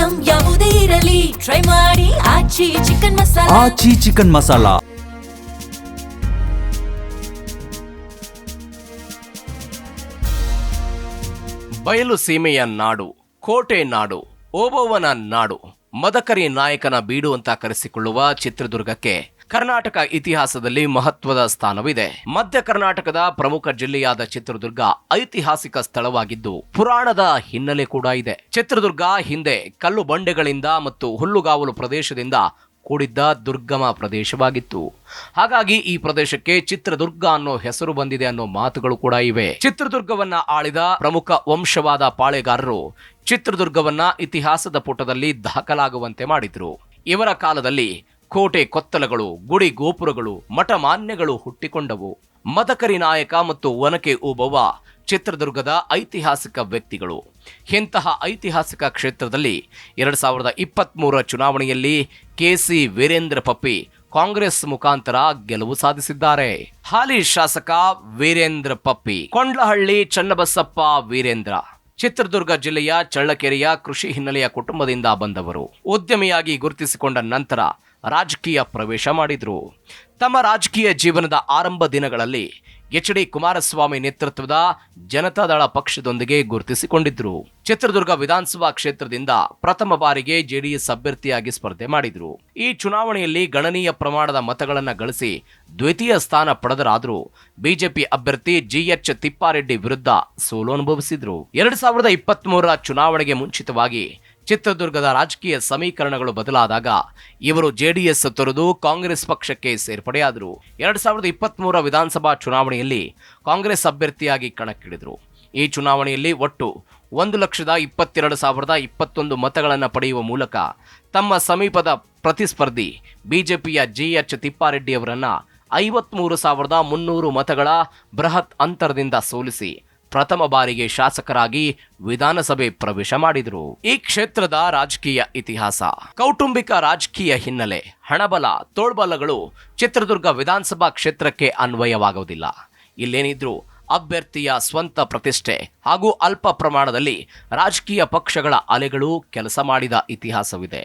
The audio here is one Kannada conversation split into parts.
ಐಟಂ ಯಾವುದೇ ಇರಲಿ ಟ್ರೈ ಮಾಡಿ ಆಚಿ ಚಿಕನ್ ಮಸಾಲಾ. ಆಚಿ ಚಿಕನ್ ಮಸಾಲಾ. ಬಯಲು ಸೀಮೆಯ ನಾಡು, ಕೋಟೆ ನಾಡು, ಓಬವ್ವನ ನಾಡು, ಮದಕರಿ ನಾಯಕನ ಬೀಡು ಅಂತ ಕರೆಸಿಕೊಳ್ಳುವ ಚಿತ್ರದುರ್ಗಕ್ಕೆ ಕರ್ನಾಟಕ ಇತಿಹಾಸದಲ್ಲಿ ಮಹತ್ವದ ಸ್ಥಾನವಿದೆ. ಮಧ್ಯ ಕರ್ನಾಟಕದ ಪ್ರಮುಖ ಜಿಲ್ಲೆಯಾದ ಚಿತ್ರದುರ್ಗ ಐತಿಹಾಸಿಕ ಸ್ಥಳವಾಗಿದ್ದು ಪುರಾಣದ ಹಿನ್ನೆಲೆ ಕೂಡ ಇದೆ. ಚಿತ್ರದುರ್ಗ ಹಿಂದೆ ಕಲ್ಲು ಬಂಡೆಗಳಿಂದ ಮತ್ತು ಹುಲ್ಲುಗಾವಲು ಪ್ರದೇಶದಿಂದ ಕೂಡಿದ್ದ ದುರ್ಗಮ ಪ್ರದೇಶವಾಗಿತ್ತು. ಹಾಗಾಗಿ ಈ ಪ್ರದೇಶಕ್ಕೆ ಚಿತ್ರದುರ್ಗ ಅನ್ನೋ ಹೆಸರು ಬಂದಿದೆ ಅನ್ನೋ ಮಾತುಗಳು ಕೂಡ ಇವೆ. ಚಿತ್ರದುರ್ಗವನ್ನ ಆಳಿದ ಪ್ರಮುಖ ವಂಶವಾದ ಪಾಳೆಗಾರರು ಚಿತ್ರದುರ್ಗವನ್ನ ಇತಿಹಾಸದ ಪುಟದಲ್ಲಿ ದಾಖಲಾಗುವಂತೆ ಮಾಡಿದ್ರು. ಇವರ ಕಾಲದಲ್ಲಿ ಕೋಟೆ ಕೊತ್ತಲಗಳು, ಗುಡಿ ಗೋಪುರಗಳು, ಮಠಮಾನ್ಯಗಳು ಹುಟ್ಟಿಕೊಂಡವು. ಮದಕರಿ ನಾಯಕ ಮತ್ತು ಒನಕೆ ಓಬವ್ವ ಚಿತ್ರದುರ್ಗದ ಐತಿಹಾಸಿಕ ವ್ಯಕ್ತಿಗಳು. ಇಂತಹ ಐತಿಹಾಸಿಕ ಕ್ಷೇತ್ರದಲ್ಲಿ 2023 ಚುನಾವಣೆಯಲ್ಲಿ ಕೆಸಿ ವೀರೇಂದ್ರ ಪಪ್ಪಿ ಕಾಂಗ್ರೆಸ್ ಮುಖಾಂತರ ಗೆಲುವು ಸಾಧಿಸಿದ್ದಾರೆ. ಹಾಲಿ ಶಾಸಕ ವೀರೇಂದ್ರ ಪಪ್ಪಿ ಕೊಂಡ್ಲಹಳ್ಳಿ ಚನ್ನಬಸಪ್ಪ ವೀರೇಂದ್ರ ಚಿತ್ರದುರ್ಗ ಜಿಲ್ಲೆಯ ಚಳ್ಳಕೆರೆಯ ಕೃಷಿ ಹಿನ್ನೆಲೆಯ ಕುಟುಂಬದಿಂದ ಬಂದವರು. ಉದ್ಯಮಿಯಾಗಿ ಗುರುತಿಸಿಕೊಂಡ ನಂತರ ರಾಜಕೀಯ ಪ್ರವೇಶ ಮಾಡಿದ್ರು. ತಮ್ಮ ರಾಜಕೀಯ ಜೀವನದ ಆರಂಭ ದಿನಗಳಲ್ಲಿ ಎಚ್.ಡಿ. ಕುಮಾರಸ್ವಾಮಿ ನೇತೃತ್ವದ ಜನತಾದಳ ಪಕ್ಷದೊಂದಿಗೆ ಗುರುತಿಸಿಕೊಂಡಿದ್ರು. ಚಿತ್ರದುರ್ಗ ವಿಧಾನಸಭಾ ಕ್ಷೇತ್ರದಿಂದ ಪ್ರಥಮ ಬಾರಿಗೆ ಜೆಡಿಎಸ್ ಅಭ್ಯರ್ಥಿಯಾಗಿ ಸ್ಪರ್ಧೆ ಮಾಡಿದ್ರು. ಈ ಚುನಾವಣೆಯಲ್ಲಿ ಗಣನೀಯ ಪ್ರಮಾಣದ ಮತಗಳನ್ನು ಗಳಿಸಿ ದ್ವಿತೀಯ ಸ್ಥಾನ ಪಡೆದರಾದರೂ ಬಿಜೆಪಿ ಅಭ್ಯರ್ಥಿ ಜಿಎಚ್ ತಿಪ್ಪಾರೆಡ್ಡಿ ವಿರುದ್ಧ ಸೋಲು ಅನುಭವಿಸಿದ್ರು. 2023 ಚುನಾವಣೆಗೆ ಮುಂಚಿತವಾಗಿ ಚಿತ್ರದುರ್ಗದ ರಾಜಕೀಯ ಸಮೀಕರಣಗಳು ಬದಲಾದಾಗ ಇವರು ಜೆಡಿಎಸ್ ತೊರೆದು ಕಾಂಗ್ರೆಸ್ ಪಕ್ಷಕ್ಕೆ ಸೇರ್ಪಡೆಯಾದರು. 2023 ವಿಧಾನಸಭಾ ಚುನಾವಣೆಯಲ್ಲಿ ಕಾಂಗ್ರೆಸ್ ಅಭ್ಯರ್ಥಿಯಾಗಿ ಕಣಕ್ಕಿಳಿದರು. ಈ ಚುನಾವಣೆಯಲ್ಲಿ ಒಟ್ಟು 1,22,21 ಮತಗಳನ್ನು ಪಡೆಯುವ ಮೂಲಕ ತಮ್ಮ ಸಮೀಪದ ಪ್ರತಿಸ್ಪರ್ಧಿ ಬಿಜೆಪಿಯ ಜಿಎಚ್ ತಿಪ್ಪಾರೆಡ್ಡಿ ಅವರನ್ನ 53,300 ಮತಗಳ ಬೃಹತ್ ಅಂತರದಿಂದ ಸೋಲಿಸಿ ಪ್ರಥಮ ಬಾರಿಗೆ ಶಾಸಕರಾಗಿ ವಿಧಾನಸಭೆ ಪ್ರವೇಶ ಮಾಡಿದರು. ಈ ಕ್ಷೇತ್ರದ ರಾಜಕೀಯ ಇತಿಹಾಸ, ಕೌಟುಂಬಿಕ ರಾಜಕೀಯ ಹಿನ್ನೆಲೆ, ಹಣಬಲ, ತೋಳ್ಬಲಗಳು ಚಿತ್ರದುರ್ಗ ವಿಧಾನಸಭಾ ಕ್ಷೇತ್ರಕ್ಕೆ ಅನ್ವಯವಾಗುವುದಿಲ್ಲ. ಇಲ್ಲೇನಿದ್ರು ಅಭ್ಯರ್ಥಿಯ ಸ್ವಂತ ಪ್ರತಿಷ್ಠೆ ಹಾಗೂ ಅಲ್ಪ ಪ್ರಮಾಣದಲ್ಲಿ ರಾಜಕೀಯ ಪಕ್ಷಗಳ ಅಲೆಗಳು ಕೆಲಸ ಮಾಡಿದ ಇತಿಹಾಸವಿದೆ.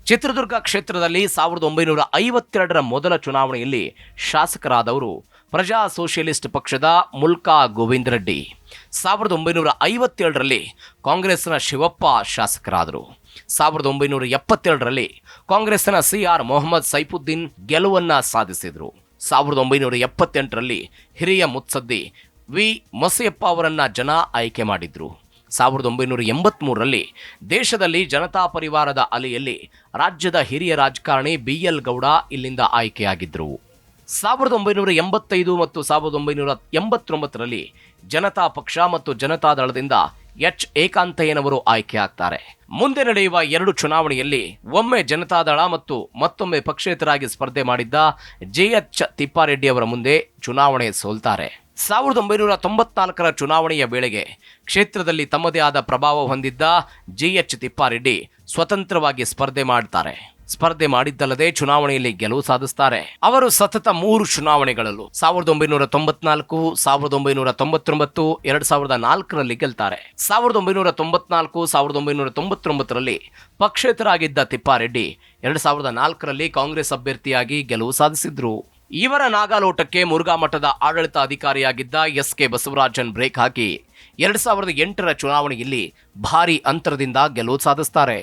ಚಿತ್ರದುರ್ಗ ಕ್ಷೇತ್ರದಲ್ಲಿ 1952ರ ಮೊದಲ ಚುನಾವಣೆಯಲ್ಲಿ ಶಾಸಕರಾದವರು ಪ್ರಜಾ ಸೋಷಿಯಲಿಸ್ಟ್ ಪಕ್ಷದ ಮುಲ್ಕಾ ಗೋವಿಂದ ರೆಡ್ಡಿ. 1957ರಲ್ಲಿ ಕಾಂಗ್ರೆಸ್ನ ಶಿವಪ್ಪ ಶಾಸಕರಾದರು. 1972ರಲ್ಲಿ ಕಾಂಗ್ರೆಸ್ನ ಸಿಆರ್ ಮೊಹಮ್ಮದ್ ಸೈಫುದ್ದೀನ್ ಗೆಲುವನ್ನ ಸಾಧಿಸಿದರು. 1978ರಲ್ಲಿ ಹಿರಿಯ ಮುತ್ಸದ್ದಿ ವಿ ಮೊಸೆಯಪ್ಪ ಅವರನ್ನ ಜನ ಆಯ್ಕೆ ಮಾಡಿದ್ರು. 1983ರಲ್ಲಿ ದೇಶದಲ್ಲಿ ಜನತಾ ಪರಿವಾರದ ಅಲೆಯಲ್ಲಿ ರಾಜ್ಯದ ಹಿರಿಯ ರಾಜಕಾರಣಿ BL ಗೌಡ ಇಲ್ಲಿಂದ ಆಯ್ಕೆಯಾಗಿದ್ದರು. 1985 ಮತ್ತು 1989ರಲ್ಲಿ ಜನತಾ ಪಕ್ಷ ಮತ್ತು ಜನತಾದಳದಿಂದ ಎಚ್ ಏಕಾಂತಯ್ಯನವರು ಆಯ್ಕೆಯಾಗ್ತಾರೆ. ಮುಂದೆ ನಡೆಯುವ 2 ಚುನಾವಣೆಯಲ್ಲಿ ಒಮ್ಮೆ ಜನತಾದಳ ಮತ್ತು ಮತ್ತೊಮ್ಮೆ ಪಕ್ಷೇತರಾಗಿ ಸ್ಪರ್ಧೆ ಮಾಡಿದ್ದ ಜಿಎಚ್ ತಿಪ್ಪಾರೆಡ್ಡಿ ಅವರ ಮುಂದೆ ಚುನಾವಣೆ ಸೋಲ್ತಾರೆ. 1994ರ ಚುನಾವಣೆಯ ವೇಳೆಗೆ ಕ್ಷೇತ್ರದಲ್ಲಿ ತಮ್ಮದೇ ಆದ ಪ್ರಭಾವ ಹೊಂದಿದ್ದ ಜಿಎಚ್ ತಿಪ್ಪಾರೆಡ್ಡಿ ಸ್ವತಂತ್ರವಾಗಿ ಸ್ಪರ್ಧೆ ಮಾಡ್ತಾರೆ. ಸ್ಪರ್ಧೆ ಮಾಡಿದ್ದಲ್ಲದೆ ಚುನಾವಣೆಯಲ್ಲಿ ಗೆಲುವು ಸಾಧಿಸ್ತಾರೆ. ಅವರು ಸತತ 3 ಚುನಾವಣೆಗಳಲ್ಲೂ 1994, 1999, 2004ರಲ್ಲಿ ಗೆಲ್ತಾರೆ. 1994, 1999ರಲ್ಲಿ ಪಕ್ಷೇತರಾಗಿದ್ದ ತಿಪ್ಪಾರೆಡ್ಡಿ 2004ರಲ್ಲಿ ಕಾಂಗ್ರೆಸ್ ಅಭ್ಯರ್ಥಿಯಾಗಿ ಗೆಲುವು ಸಾಧಿಸಿದ್ರು. ಇವರ ನಾಗಾಲೋಟಕ್ಕೆ ಮುರುಘಾ ಮಠದ ಆಡಳಿತ ಅಧಿಕಾರಿಯಾಗಿದ್ದ ಎಸ್.ಕೆ. ಬಸವರಾಜನ್ ಬ್ರೇಕ್ ಹಾಕಿ 2008ರ ಚುನಾವಣೆಯಲ್ಲಿ ಭಾರೀ ಅಂತರದಿಂದ ಗೆಲುವು ಸಾಧಿಸ್ತಾರೆ.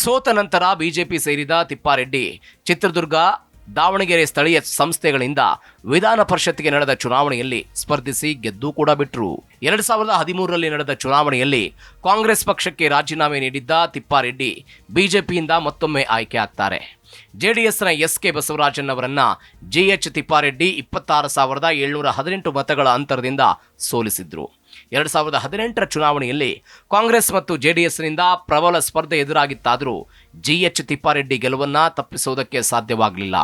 ಸೋತ ನಂತರ ಬಿಜೆಪಿ ಸೇರಿದ ತಿಪ್ಪಾರೆಡ್ಡಿ ಚಿತ್ರದುರ್ಗ, ದಾವಣಗೆರೆ ಸ್ಥಳೀಯ ಸಂಸ್ಥೆಗಳಿಂದ ವಿಧಾನ ಪರಿಷತ್ಗೆ ನಡೆದ ಚುನಾವಣೆಯಲ್ಲಿ ಸ್ಪರ್ಧಿಸಿ ಗೆದ್ದು ಕೂಡ ಬಿಟ್ರು. 2013ರಲ್ಲಿ ನಡೆದ ಚುನಾವಣೆಯಲ್ಲಿ ಕಾಂಗ್ರೆಸ್ ಪಕ್ಷಕ್ಕೆ ರಾಜೀನಾಮೆ ನೀಡಿದ್ದ ತಿಪ್ಪಾರೆಡ್ಡಿ ಬಿಜೆಪಿಯಿಂದ ಮತ್ತೊಮ್ಮೆ ಆಯ್ಕೆ ಆಗ್ತಾರೆ. ಜೆಡಿಎಸ್ನ ಎಸ್.ಕೆ. ಬಸವರಾಜನ್ ಅವರನ್ನ ಜಿಎಚ್ ತಿಪ್ಪಾರೆಡ್ಡಿ 26,718 ಮತಗಳ ಅಂತರದಿಂದ ಸೋಲಿಸಿದ್ರು. 2018ರ ಚುನಾವಣೆಯಲ್ಲಿ ಕಾಂಗ್ರೆಸ್ ಮತ್ತು ಜೆಡಿಎಸ್ನಿಂದ ಪ್ರಬಲ ಸ್ಪರ್ಧೆ ಎದುರಾಗಿತ್ತಾದರೂ ಜಿಎಚ್ ತಿಪ್ಪಾರೆಡ್ಡಿ ಗೆಲುವನ್ನ ತಪ್ಪಿಸುವುದಕ್ಕೆ ಸಾಧ್ಯವಾಗಲಿಲ್ಲ.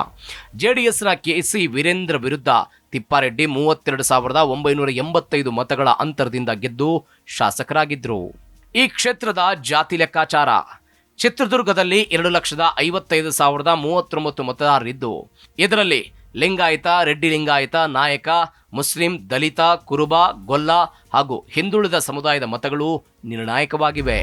ಜೆಡಿಎಸ್ನ ಕೆಸಿ ವೀರೇಂದ್ರ ವಿರುದ್ಧ ತಿಪ್ಪಾರೆಡ್ಡಿ 32,985 ಮತಗಳ ಅಂತರದಿಂದ ಗೆದ್ದು ಶಾಸಕರಾಗಿದ್ದರು. ಈ ಕ್ಷೇತ್ರದ ಜಾತಿ ಲೆಕ್ಕಾಚಾರ: ಚಿತ್ರದುರ್ಗದಲ್ಲಿ 2,55,039 ಮತದಾರರಿದ್ದು ಇದರಲ್ಲಿ ಲಿಂಗಾಯತ, ರೆಡ್ಡಿ ಲಿಂಗಾಯತ, ನಾಯಕ, ಮುಸ್ಲಿಂ, ದಲಿತ, ಕುರುಬ, ಗೊಲ್ಲ ಹಾಗೂ ಹಿಂದುಳಿದ ಸಮುದಾಯದ ಮತಗಳು ನಿರ್ಣಾಯಕವಾಗಿವೆ.